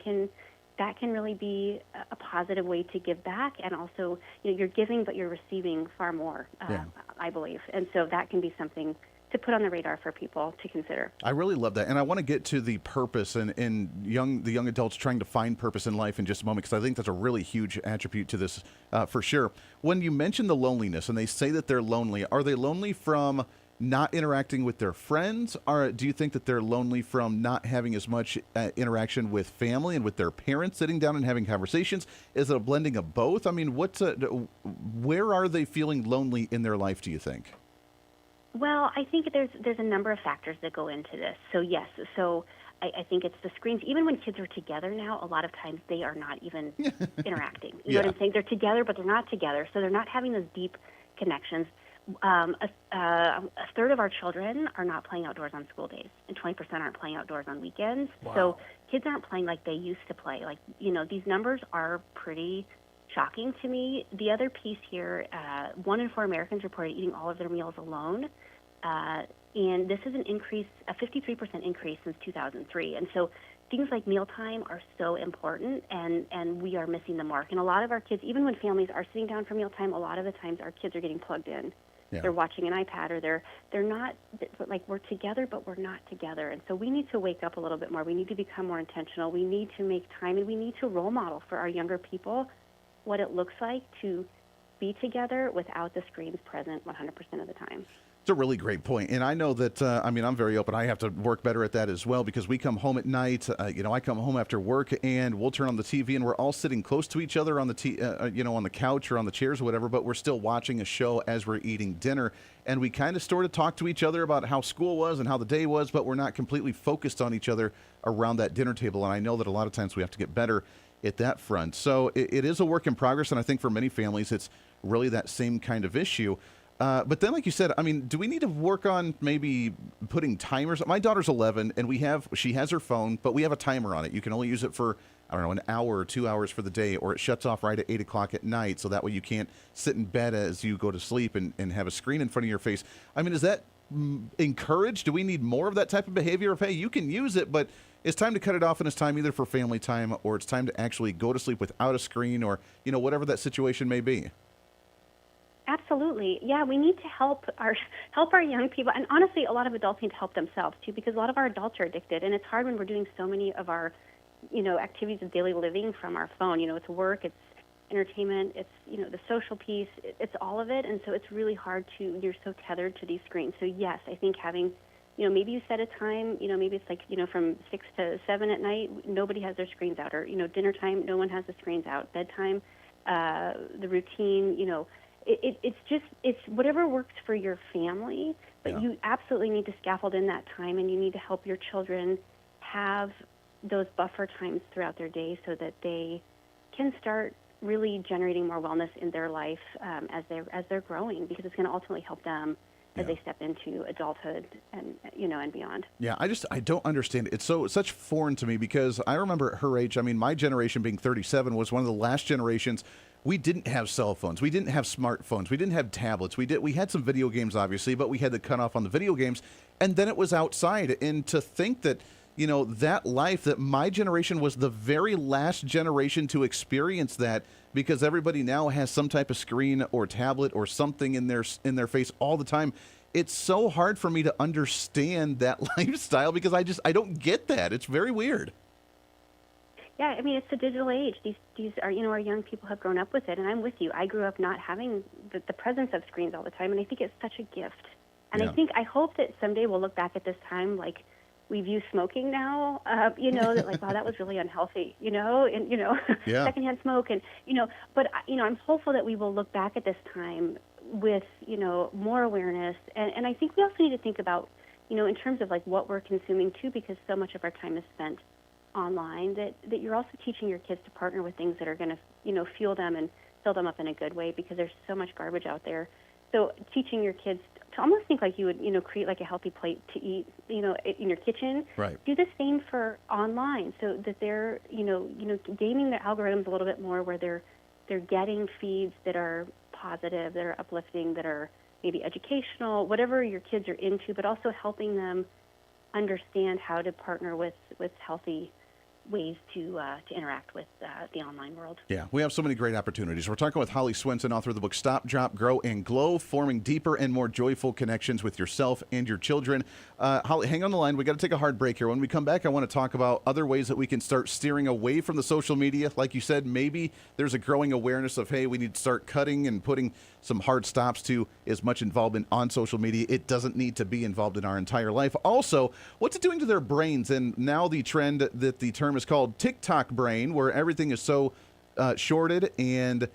that can really be a positive way to give back. And also, you're giving, but you're receiving far more, I believe. And so that can be something to put on the radar for people to consider. I really love that. And I want to get to the purpose and the young adults trying to find purpose in life in just a moment, because I think that's a really huge attribute to this for sure. When you mention the loneliness and they say that they're lonely, are they lonely from not interacting with their friends, or do you think that they're lonely from not having as much interaction with family and with their parents, sitting down and having conversations? Is it a blending of both? I mean, where are they feeling lonely in their life, do you think? Well, I think there's a number of factors that go into this. So yes, I think it's the screens. Even when kids are together now, a lot of times they are not even interacting. You know what I'm saying? They're together, but they're not together, so they're not having those deep connections. A third of our children are not playing outdoors on school days, and 20% aren't playing outdoors on weekends. Wow. So kids aren't playing like they used to play. These numbers are pretty shocking to me. The other piece here, 1 in 4 Americans reported eating all of their meals alone, and this is a 53% increase since 2003. And so things like mealtime are so important, and we are missing the mark. And a lot of our kids, even when families are sitting down for mealtime, a lot of the times our kids are getting plugged in. Yeah. They're watching an iPad, or they're not, like, we're together, but we're not together. And so we need to wake up a little bit more. We need to become more intentional. We need to make time, and we need to role model for our younger people what it looks like to be together without the screens present 100% of the time. It's a really great point. And I know that, I'm very open. I have to work better at that as well, because we come home at night, I come home after work and we'll turn on the TV and we're all sitting close to each other on the on the couch or on the chairs or whatever, but we're still watching a show as we're eating dinner. And we kind of sort of talk to each other about how school was and how the day was, but we're not completely focused on each other around that dinner table. And I know that a lot of times we have to get better at that front. So it is a work in progress. And I think for many families, it's really that same kind of issue. But then, like you said, do we need to work on maybe putting timers? My daughter's 11, and she has her phone, but we have a timer on it. You can only use it for, an hour or 2 hours for the day, or it shuts off right at 8 o'clock at night, so that way you can't sit in bed as you go to sleep and have a screen in front of your face. Is that encouraged? Do we need more of that type of behavior of, hey, you can use it, but it's time to cut it off, and it's time either for family time or it's time to actually go to sleep without a screen, or, whatever that situation may be? Absolutely. Yeah, we need to help our young people, and honestly, a lot of adults need to help themselves too, because a lot of our adults are addicted, and it's hard when we're doing so many of our, activities of daily living from our phone. It's work, it's entertainment, it's the social piece, it's all of it, and so it's really hard you're so tethered to these screens. So yes, I think having, maybe you set a time, maybe it's like from 6 to 7 at night, nobody has their screens out, or dinner time, no one has the screens out, bedtime, the routine, it's whatever works for your family, but you absolutely need to scaffold in that time, and you need to help your children have those buffer times throughout their day so that they can start really generating more wellness in their life as they're growing, because it's going to ultimately help them as they step into adulthood and and beyond. Yeah, I don't understand. It's such foreign to me, because I remember at her age, I mean, my generation being 37 was one of the last generations. We didn't have cell phones. We didn't have smartphones. We didn't have tablets. We had some video games, obviously, but we had the cutoff on the video games, and then it was outside. And to think that, that life, that my generation was the very last generation to experience that, because everybody now has some type of screen or tablet or something in their face all the time. It's so hard for me to understand that lifestyle, because I don't get that. It's very weird. Yeah, I mean, it's the digital age. These are, our young people have grown up with it, and I'm with you. I grew up not having the presence of screens all the time, and I think it's such a gift. And I hope that someday we'll look back at this time like we view smoking now, that like, wow, that was really unhealthy, secondhand smoke, and, but, I'm hopeful that we will look back at this time with, more awareness. And I think we also need to think about, in terms of like what we're consuming too, because so much of our time is spent online, that you're also teaching your kids to partner with things that are going to, fuel them and fill them up in a good way, because there's so much garbage out there. So teaching your kids to almost think like you would, create like a healthy plate to eat, in your kitchen. Right. Do the same for online, so that they're, gaming their algorithms a little bit more, where they're getting feeds that are positive, that are uplifting, that are maybe educational, whatever your kids are into, but also helping them understand how to partner with healthy ways to interact with the online world. Yeah, we have so many great opportunities. We're talking with Holly Swenson, author of the book Stop, Drop, Grow, and Glow, forming deeper and more joyful connections with yourself and your children. Holly, hang on the line. We got to take a hard break here. When we come back, I want to talk about other ways that we can start steering away from the social media. Like you said, maybe there's a growing awareness of, hey, we need to start cutting and putting some hard stops to as much involvement on social media. It doesn't need to be involved in our entire life. Also, what's it doing to their brains? And now the trend that the term is called TikTok brain, where everything is so shorted and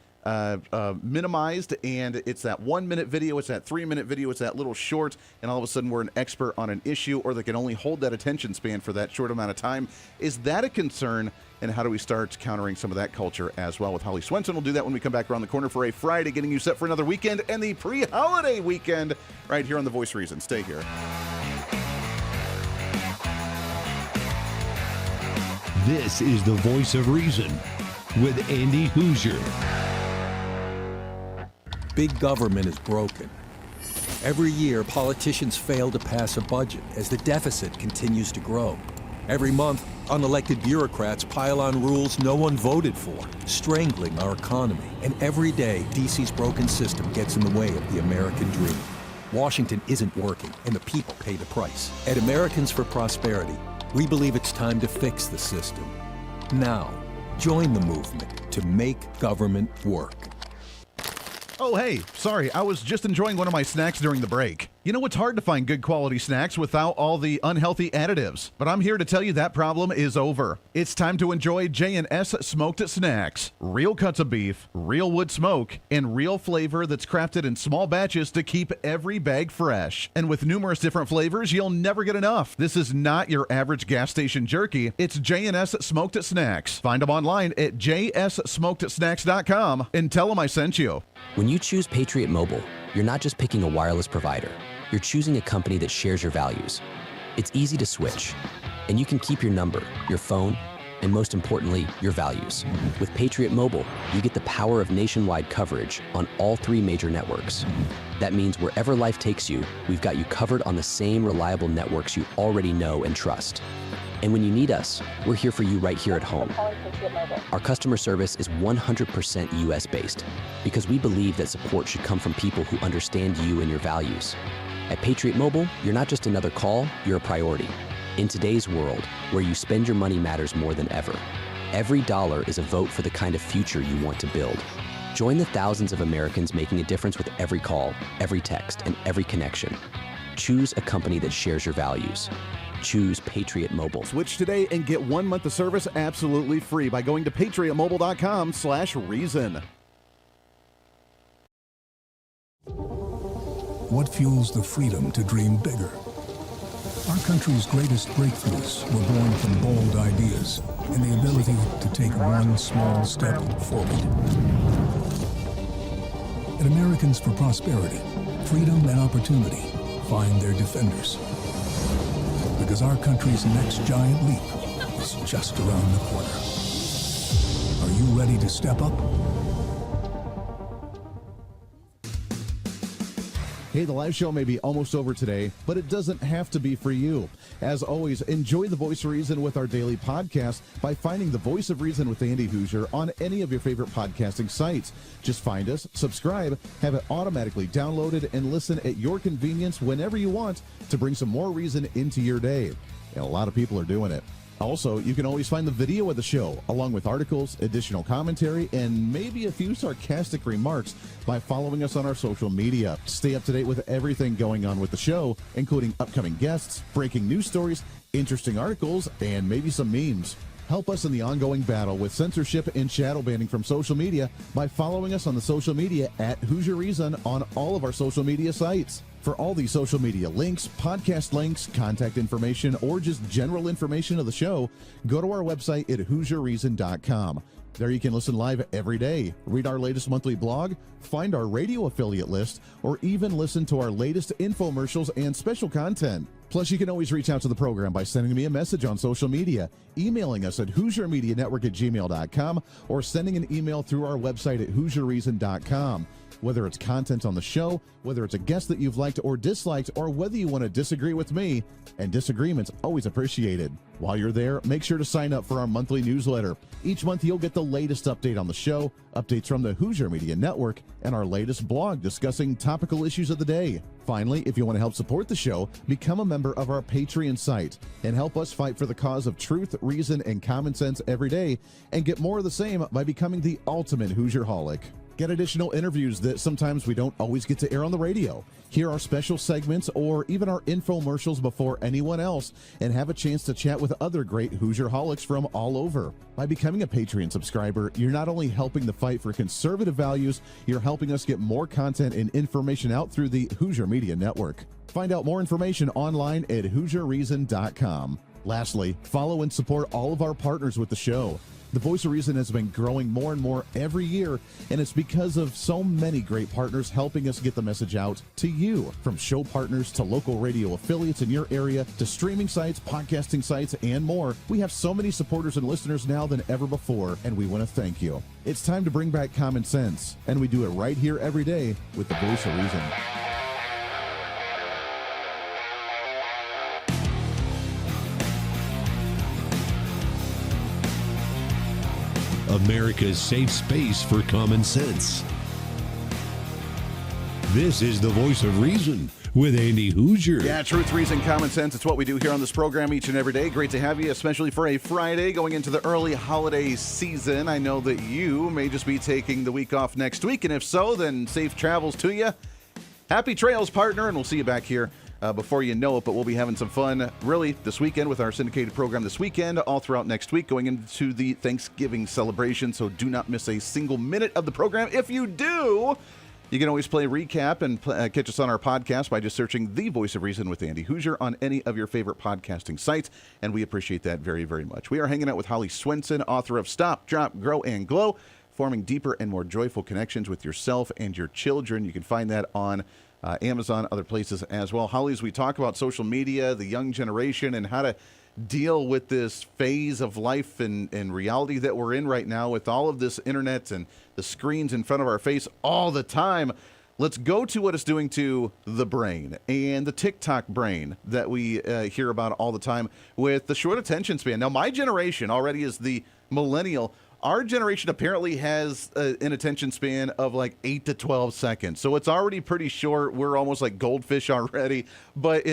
minimized, and it's that 1 minute video, it's that 3 minute video, it's that little short, and all of a sudden we're an expert on an issue, or they can only hold that attention span for that short amount of time. Is that a concern? And how do we start countering some of that culture as well? With Holly Swenson, we'll do that when we come back around the corner for a Friday, getting you set for another weekend and the pre-holiday weekend right here on The Voice Reason. Stay here. This is The Voice of Reason with Andy Hooser. Big government is broken. Every year, politicians fail to pass a budget as the deficit continues to grow. Every month, unelected bureaucrats pile on rules no one voted for, strangling our economy. And every day, DC's broken system gets in the way of the American dream. Washington isn't working, and the people pay the price. At Americans for Prosperity, we believe it's time to fix the system. Now, join the movement to make government work. Oh, hey, sorry, I was just enjoying one of my snacks during the break. You know, it's hard to find good quality snacks without all the unhealthy additives, but I'm here to tell you that problem is over. It's time to enjoy J&S Smoked Snacks. Real cuts of beef, real wood smoke, and real flavor that's crafted in small batches to keep every bag fresh. And with numerous different flavors, you'll never get enough. This is not your average gas station jerky. It's J&S Smoked Snacks. Find them online at jssmokedsnacks.com and tell them I sent you. When you choose Patriot Mobile, you're not just picking a wireless provider. You're choosing a company that shares your values. It's easy to switch, and you can keep your number, your phone, and most importantly, your values. With Patriot Mobile, you get the power of nationwide coverage on all 3 major networks. That means wherever life takes you, we've got you covered on the same reliable networks you already know and trust. And when you need us, we're here for you right here at home. Our customer service is 100% US based because we believe that support should come from people who understand you and your values. At Patriot Mobile, you're not just another call, you're a priority. In today's world, where you spend your money matters more than ever. Every dollar is a vote for the kind of future you want to build. Join the thousands of Americans making a difference with every call, every text, and every connection. Choose a company that shares your values. Choose Patriot Mobile. Switch today and get 1 month of service absolutely free by going to patriotmobile.com/reason. What fuels the freedom to dream bigger? Our country's greatest breakthroughs were born from bold ideas and the ability to take one small step forward. At Americans for Prosperity, freedom and opportunity find their defenders. Because our country's next giant leap is just around the corner. Are you ready to step up? Hey, the live show may be almost over today, but it doesn't have to be for you. As always, enjoy the Voice of Reason with our daily podcast by finding the Voice of Reason with Andy Hooser on any of your favorite podcasting sites. Just find us, subscribe, have it automatically downloaded, and listen at your convenience whenever you want to bring some more reason into your day. And a lot of people are doing it. Also, you can always find the video of the show, along with articles, additional commentary, and maybe a few sarcastic remarks by following us on our social media. Stay up to date with everything going on with the show, including upcoming guests, breaking news stories, interesting articles, and maybe some memes. Help us in the ongoing battle with censorship and shadow banning from social media by following us on the social media at Hooser Reason on all of our social media sites. For all the social media links, podcast links, contact information, or just general information of the show, go to our website at HooserReason.com. There you can listen live every day, read our latest monthly blog, find our radio affiliate list, or even listen to our latest infomercials and special content. Plus, you can always reach out to the program by sending me a message on social media, emailing us at HooserMediaNetwork@gmail.com, or sending an email through our website at HooserReason.com. Whether it's content on the show, whether it's a guest that you've liked or disliked, or whether you want to disagree with me, and disagreement's always appreciated. While you're there, make sure to sign up for our monthly newsletter. Each month, you'll get the latest update on the show, updates from the Hooser Media Network, and our latest blog discussing topical issues of the day. Finally, if you want to help support the show, become a member of our Patreon site and help us fight for the cause of truth, reason, and common sense every day, and get more of the same by becoming the ultimate Hoosierholic. Get additional interviews that sometimes we don't always get to air on the radio. Hear our special segments or even our infomercials before anyone else, and have a chance to chat with other great Hoosierholics from all over. By becoming a Patreon subscriber, you're not only helping the fight for conservative values, you're helping us get more content and information out through the Hooser Media Network. Find out more information online at HooserReason.com. Lastly, follow and support all of our partners with the show. The Voice of Reason has been growing more and more every year, and it's because of so many great partners helping us get the message out to you. From show partners to local radio affiliates in your area to streaming sites, podcasting sites, and more, we have so many supporters and listeners now than ever before, and we want to thank you. It's time to bring back common sense, and we do it right here every day with the Voice of Reason. America's safe space for common sense. This is the Voice of Reason with Andy Hooser. Yeah, truth, reason, common sense. It's what we do here on this program each and every day. Great to have you, especially for a Friday going into the early holiday season. I know that you may just be taking the week off next week, and if so, then safe travels to you. Happy trails, partner, and we'll see you back here before you know it, but we'll be having some fun really this weekend with our syndicated program this weekend, all throughout next week, going into the Thanksgiving celebration, so do not miss a single minute of the program. If you do, you can always play recap and catch us on our podcast by just searching The Voice of Reason with Andy Hooser on any of your favorite podcasting sites, and we appreciate that very, very much. We are hanging out with Holly Swenson, author of Stop, Drop, Grow, and Glow, forming deeper and more joyful connections with yourself and your children. You can find that on Amazon, other places as well. Holly, as we talk about social media, the young generation, and how to deal with this phase of life and reality that we're in right now with all of this internet and the screens in front of our face all the time, Let's go to what it's doing to the brain and the TikTok brain that we hear about all the time with the short attention span. Now, my generation already is the millennial. Our generation apparently has an attention span of like 8 to 12 seconds. So it's already pretty short. We're almost like goldfish already. But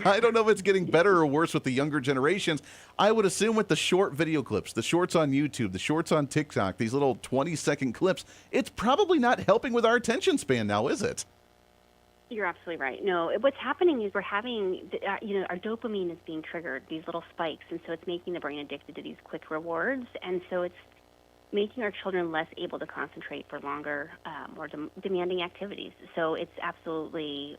I don't know if it's getting better or worse with the younger generations. I would assume with the short video clips, the shorts on YouTube, the shorts on TikTok, these little 20-second clips, it's probably not helping with our attention span now, is it? You're absolutely right. No, what's happening is we're having, our dopamine is being triggered, these little spikes, and so it's making the brain addicted to these quick rewards, and so it's making our children less able to concentrate for longer, more demanding activities. So it's absolutely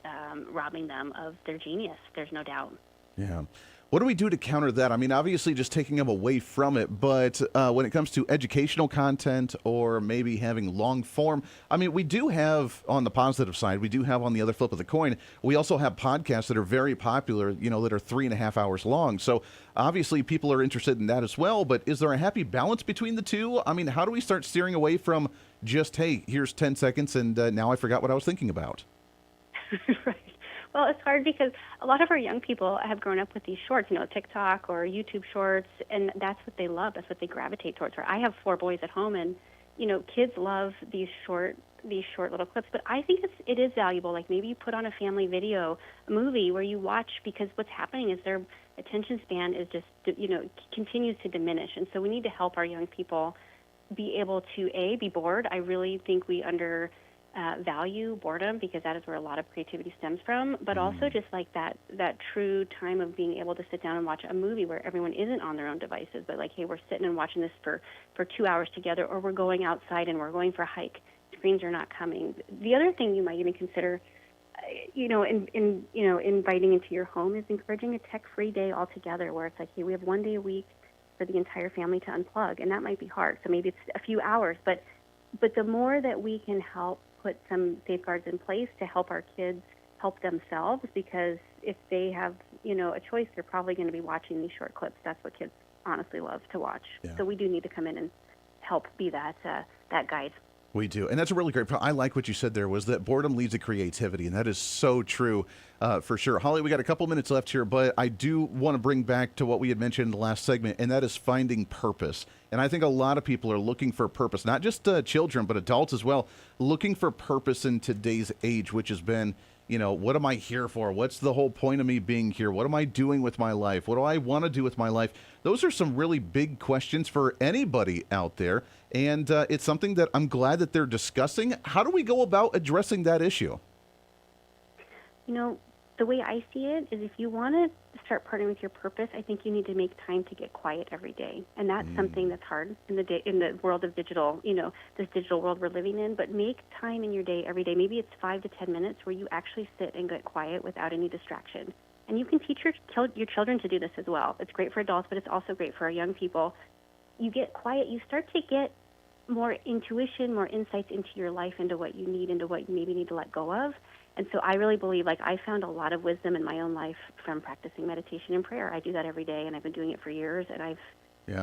robbing them of their genius. There's no doubt. Yeah. What do we do to counter that? I mean, obviously just taking them away from it, but when it comes to educational content or maybe having long form, I mean, we do have on the positive side, we do have on the other flip of the coin, we also have podcasts that are very popular, that are 3.5 hours long. So obviously people are interested in that as well, but is there a happy balance between the two? I mean, how do we start steering away from just, hey, here's 10 seconds and now I forgot what I was thinking about? Right. Well, it's hard because a lot of our young people have grown up with these shorts, TikTok or YouTube shorts, and that's what they love. That's what they gravitate towards. I have 4 boys at home, and kids love these short little clips. But I think it is valuable. Like maybe you put on a family video, a movie where you watch, because what's happening is their attention span is just continues to diminish, and so we need to help our young people be able to be bored. I really think we value boredom because that is where a lot of creativity stems from, but also just like that true time of being able to sit down and watch a movie where everyone isn't on their own devices, but like, hey, we're sitting and watching this for 2 hours together, or we're going outside and we're going for a hike. Screens are not coming. The other thing you might even consider, inviting into your home is encouraging a tech-free day altogether, where it's like, hey, we have 1 day a week for the entire family to unplug, and that might be hard. So maybe it's a few hours, but the more that we can help put some safeguards in place to help our kids help themselves, because if they have, a choice, they're probably going to be watching these short clips. That's what kids honestly love to watch. Yeah. So we do need to come in and help be that guide. We do. And that's a really great point. I like what you said there, was that boredom leads to creativity, and that is so true for sure. Holly, we got a couple minutes left here, but I do want to bring back to what we had mentioned in the last segment, and that is finding purpose. And I think a lot of people are looking for purpose, not just children, but adults as well, looking for purpose in today's age, which has been, what am I here for? What's the whole point of me being here? What am I doing with my life? What do I want to do with my life? Those are some really big questions for anybody out there. And it's something that I'm glad that they're discussing. How do we go about addressing that issue? The way I see it is, if you want to start partnering with your purpose, I think you need to make time to get quiet every day. And that's something that's hard in the world of digital, this digital world we're living in. But make time in your day every day. Maybe it's 5 to 10 minutes where you actually sit and get quiet without any distraction. And you can teach your children to do this as well. It's great for adults, but it's also great for our young people. You get quiet, you start to get more intuition, more insights into your life, into what you need, into what you maybe need to let go of. And so I really believe, I found a lot of wisdom in my own life from practicing meditation and prayer. I do that every day, and I've been doing it for years, and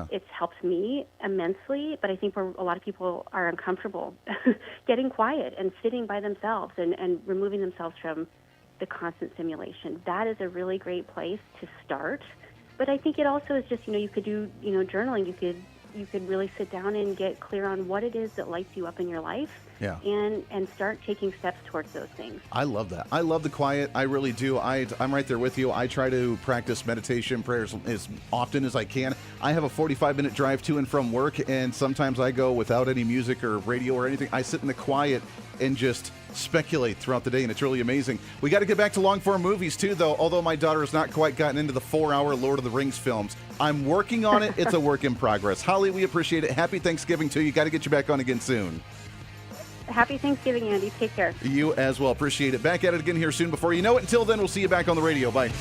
it's helped me immensely. But I think where a lot of people are uncomfortable getting quiet and sitting by themselves and removing themselves from the constant stimulation. That is a really great place to start. But I think it also is just, you could do, journaling. You could really sit down and get clear on what it is that lights you up in your life. Yeah. And start taking steps towards those things. I love that. I love the quiet. I really do. I'm right there with you. I try to practice meditation, prayers as often as I can. I have a 45-minute drive to and from work, and sometimes I go without any music or radio or anything. I sit in the quiet and just speculate throughout the day, and it's really amazing. We got to get back to long-form movies, too, though, although my daughter has not quite gotten into the 4-hour Lord of the Rings films. I'm working on it. It's a work in progress. Holly, we appreciate it. Happy Thanksgiving to you. Got to get you back on again soon. Happy Thanksgiving, Andy. Take care. You as well. Appreciate it. Back at it again here soon. Before you know it, until then, we'll see you back on the radio. Bye.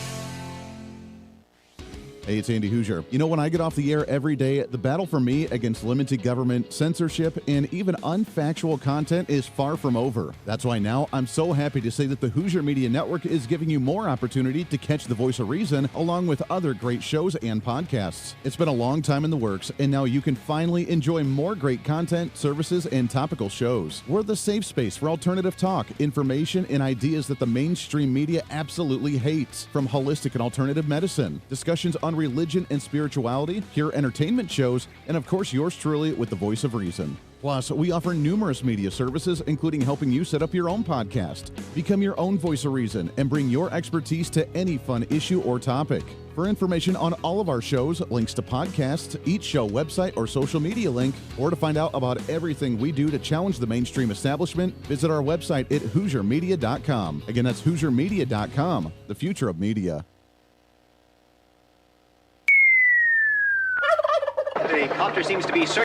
Hey, it's Andy Hooser. You know, when I get off the air every day, the battle for me against limited government, censorship, and even unfactual content is far from over. That's why now I'm so happy to say that the Hooser Media Network is giving you more opportunity to catch the voice of reason along with other great shows and podcasts. It's been a long time in the works, and now you can finally enjoy more great content, services, and topical shows. We're the safe space for alternative talk, information, and ideas that the mainstream media absolutely hates. From holistic and alternative medicine, discussions on religion and spirituality, pure entertainment shows, and of course yours truly with the voice of reason. Plus, we offer numerous media services, including helping you set up your own podcast. Become your own voice of reason and bring your expertise to any fun issue or topic. For information on all of our shows, links to podcasts, each show website or social media link, or to find out about everything we do to challenge the mainstream establishment, visit our website at HooserMedia.com. Again, that's HooserMedia.com, the future of media. The copter seems to be